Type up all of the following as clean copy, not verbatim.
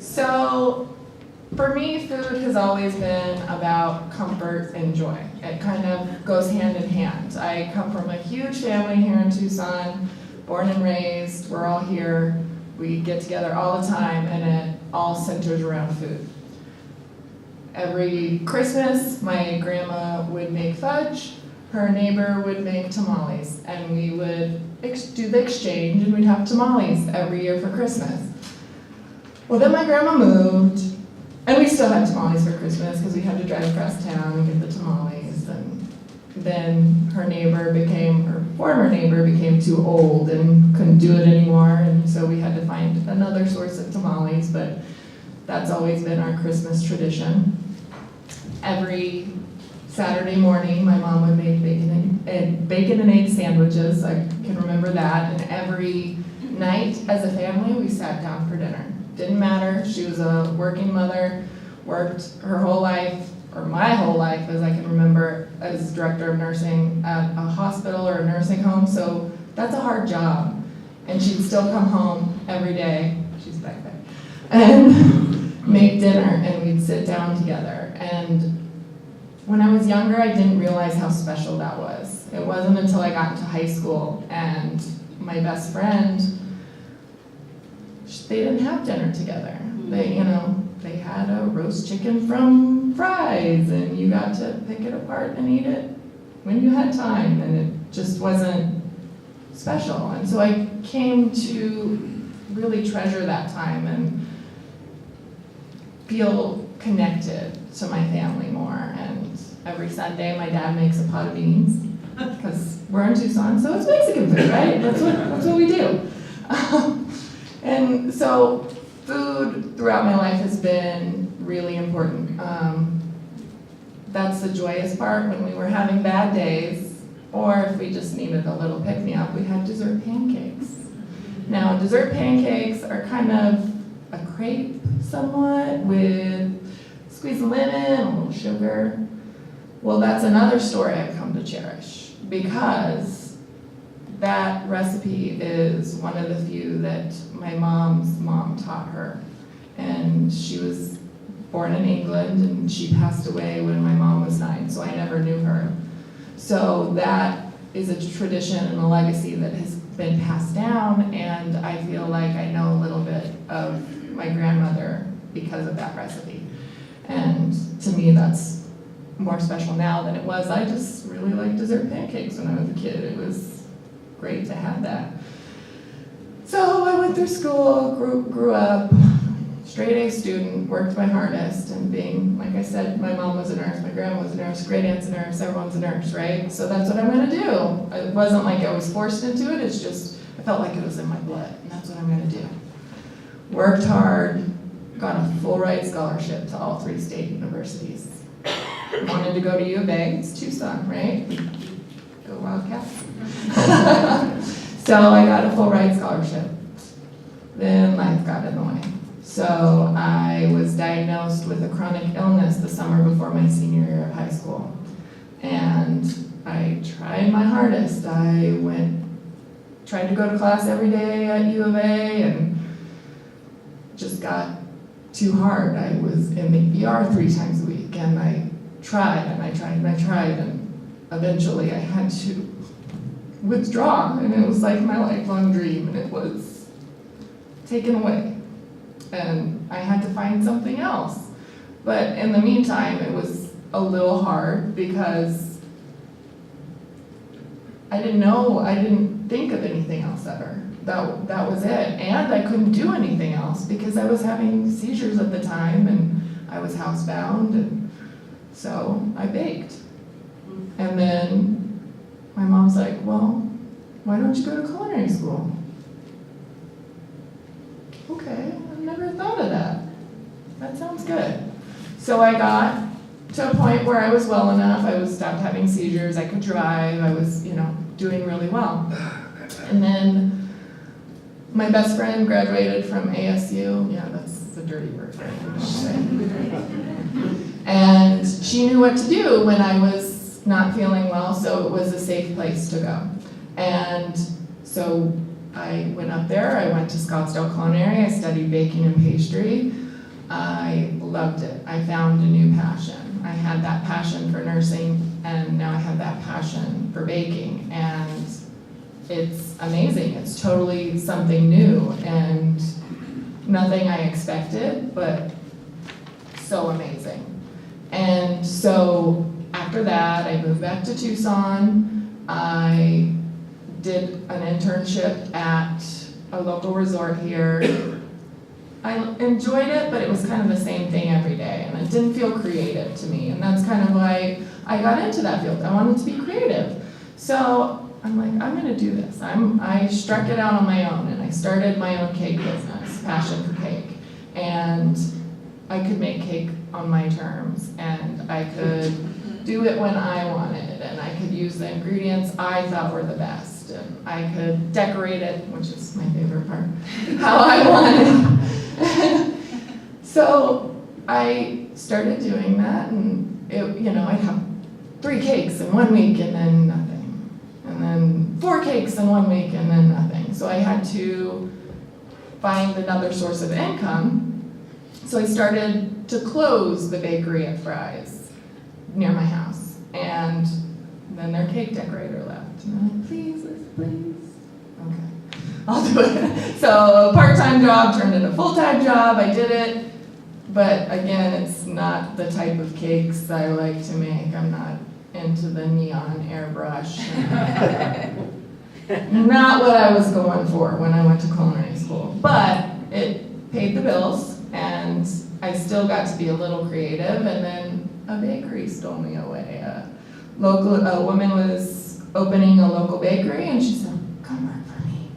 So for me, food has always been about comfort and joy. It kind of goes hand in hand. I come from a huge family here in Tucson, born and raised. We're all here. We get together all the time, and it all centers around food. Every Christmas, my grandma would make fudge, her neighbor would make tamales, and we would do the exchange, and we'd have tamales every year for Christmas. Well, then my grandma moved, and we still had tamales for Christmas because we had to drive across town and get the tamales. And then her former neighbor became too old and couldn't do it anymore, and so we had to find another source of tamales, but that's always been our Christmas tradition. Every Saturday morning, my mom would make bacon and egg sandwiches. I can remember that. And every night, as a family, we sat down for dinner. Didn't matter. She was a working mother, worked her whole life, or my whole life, as I can remember, as director of nursing at a hospital or a nursing home. So that's a hard job. And she'd still come home every day. She's back there. And make dinner, and we'd sit down together. And when I was younger, I didn't realize how special that was. It wasn't until I got into high school and my best friend, they didn't have dinner together. They had a roast chicken from Fry's, and you got to pick it apart and eat it when you had time, and it just wasn't special. And so I came to really treasure that time and feel connected to my family more. And every Sunday, my dad makes a pot of beans, because we're in Tucson, so it's Mexican food, right? That's what we do. And so food throughout my life has been really important. That's the joyous part. When we were having bad days, or if we just needed a little pick-me-up, we had dessert pancakes. Now, dessert pancakes are kind of a crepe somewhat with squeeze of lemon, a little sugar. Well, that's another story I've come to cherish, because that recipe is one of the few that my mom's mom taught her. And she was born in England, and she passed away when my mom was 9, so I never knew her. So that is a tradition and a legacy that has been passed down, and I feel like I know a little bit of my grandmother because of that recipe. And to me, that's more special now than it was. I just really liked dessert pancakes when I was a kid. It was great to have that. So I went through school, grew up, straight A student, worked my hardest, and being, like I said, my mom was a nurse, my grandma was a nurse, great aunt's a nurse, everyone's a nurse, right? So that's what I'm gonna do. It wasn't like I was forced into it, it's just, I felt like it was in my blood, and that's what I'm gonna do. Worked hard, got a full ride scholarship to all 3 state universities. Wanted to go to U of A, it's Tucson, right? Go Wildcats. So I got a full ride scholarship. Then life got in the way. So I was diagnosed with a chronic illness the summer before my senior year of high school. And I tried my hardest. I tried to go to class every day at U of A, and just got too hard. I was in the ER 3 times a week, and I tried, and I tried, and I tried, and eventually I had to withdraw, and it was like my lifelong dream, and it was taken away. And I had to find something else. But in the meantime, it was a little hard because I didn't think of anything else ever. That was it. And I couldn't do anything else because I was having seizures at the time, and I was housebound, and so I baked. And then my mom's like, well, why don't you go to culinary school? Okay, I've never thought of that. That sounds good. So I got to a point where I was well enough, I was stopped having seizures, I could drive, I was, doing really well. And then my best friend graduated from ASU. Yeah, that's the dirty word for it. And she knew what to do when I was not feeling well, so it was a safe place to go. And so I went up there, I went to Scottsdale Culinary, I studied baking and pastry. I loved it. I found a new passion. I had that passion for nursing, and now I have that passion for baking, and it's amazing. It's totally something new and nothing I expected, but so amazing. And so after that, I moved back to Tucson. I did an internship at a local resort here. I enjoyed it, but it was kind of the same thing every day, and it didn't feel creative to me, and that's kind of why I got into that field. I wanted to be creative. So I'm like, I'm gonna do this. I struck it out on my own, and I started my own cake business, Passion for Cake. And I could make cake on my terms, and I could do it when I wanted, and I could use the ingredients I thought were the best, and I could decorate it, which is my favorite part, how I wanted. So I started doing that, and I'd have 3 cakes in 1 week and then nothing, and then 4 cakes in 1 week and then nothing. So I had to find another source of income. So I started to close the bakery at Fry's near my house, and then their cake decorator left. And I'm like, please, okay, I'll do it. So a part-time job turned into a full-time job. I did it, but again, it's not the type of cakes I like to make. I'm not into the neon airbrush. Not what I was going for when I went to culinary school, but it paid the bills. And I still got to be a little creative, and then a bakery stole me away. A woman was opening a local bakery, and she said, come work for me.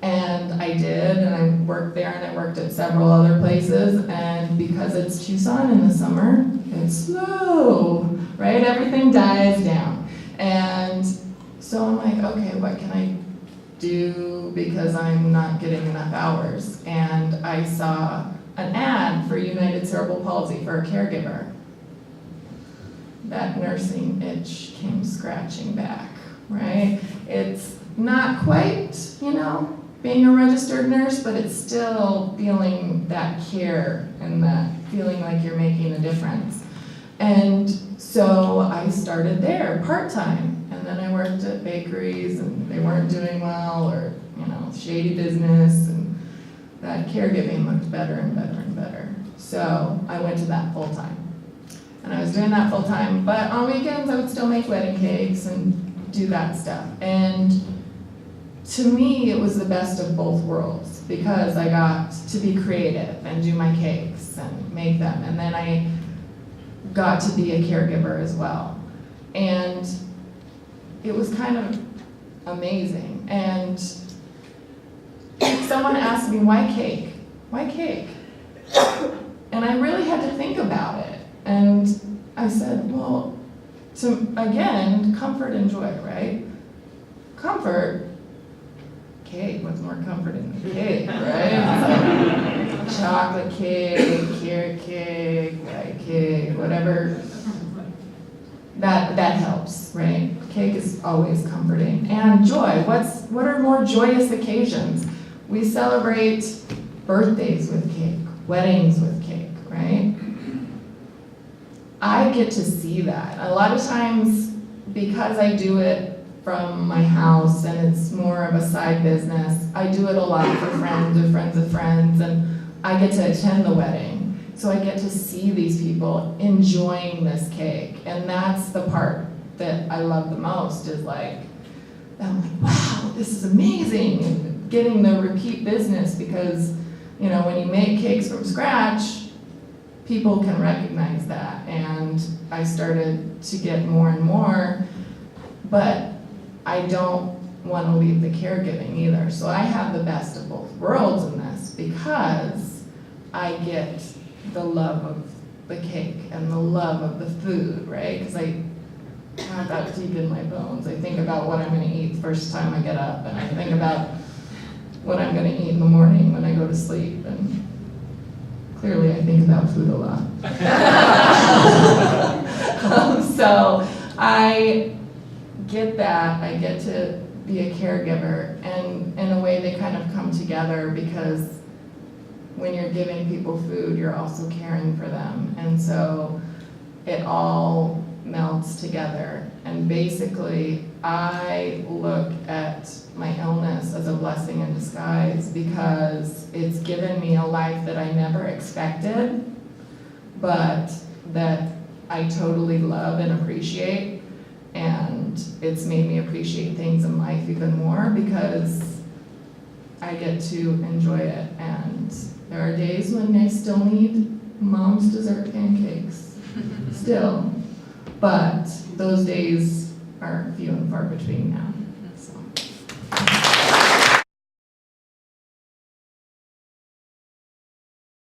And I did, and I worked there, and I worked at several other places, and because it's Tucson in the summer, it's slow, right? Everything dies down. And so I'm like, okay, what can I do because I'm not getting enough hours? And I saw an ad for United Cerebral Palsy for a caregiver. That nursing itch came scratching back, right? It's not quite, being a registered nurse, but it's still feeling that care and that feeling like you're making a difference. And so I started there part-time, and then I worked at bakeries, and they weren't doing well, or, shady business, and that caregiving looked better and better and better. So I went to that full-time. And I was doing that full-time, but on weekends I would still make wedding cakes and do that stuff. And to me, it was the best of both worlds, because I got to be creative and do my cakes and make them. And then I got to be a caregiver as well. And it was kind of amazing. And someone asked me, why cake? Why cake? And I really had to think about it. And I said, well, again, comfort and joy, right? Comfort, cake, what's more comforting than cake, right? It's like chocolate cake, carrot cake, white cake, whatever. That helps, right? Cake is always comforting. And joy, what are more joyous occasions? We celebrate birthdays with cake, weddings with cake, right? I get to see that. A lot of times, because I do it from my house and it's more of a side business, I do it a lot for friends of friends, and I get to attend the wedding. So I get to see these people enjoying this cake, and that's the part that I love the most, is like, I'm like, wow, this is amazing, and getting the repeat business, because, when you make cakes from scratch, people can recognize that. And I started to get more and more, but I don't want to leave the caregiving either. So I have the best of both worlds in this, because I get the love of the cake and the love of the food, right? Because I have that deep in my bones. I think about what I'm going to eat the first time I get up, and I think about what I'm going to eat in the morning when I go to sleep, and clearly I think about food a lot. So I get that. I get to be a caregiver, and in a way they kind of come together, because when you're giving people food, you're also caring for them. And so it all melts together. And basically, I look at my illness as a blessing in disguise because it's given me a life that I never expected, but that I totally love and appreciate. And it's made me appreciate things in life even more because I get to enjoy it. And there are days when I still need mom's dessert pancakes, still. But those days are few and far between now.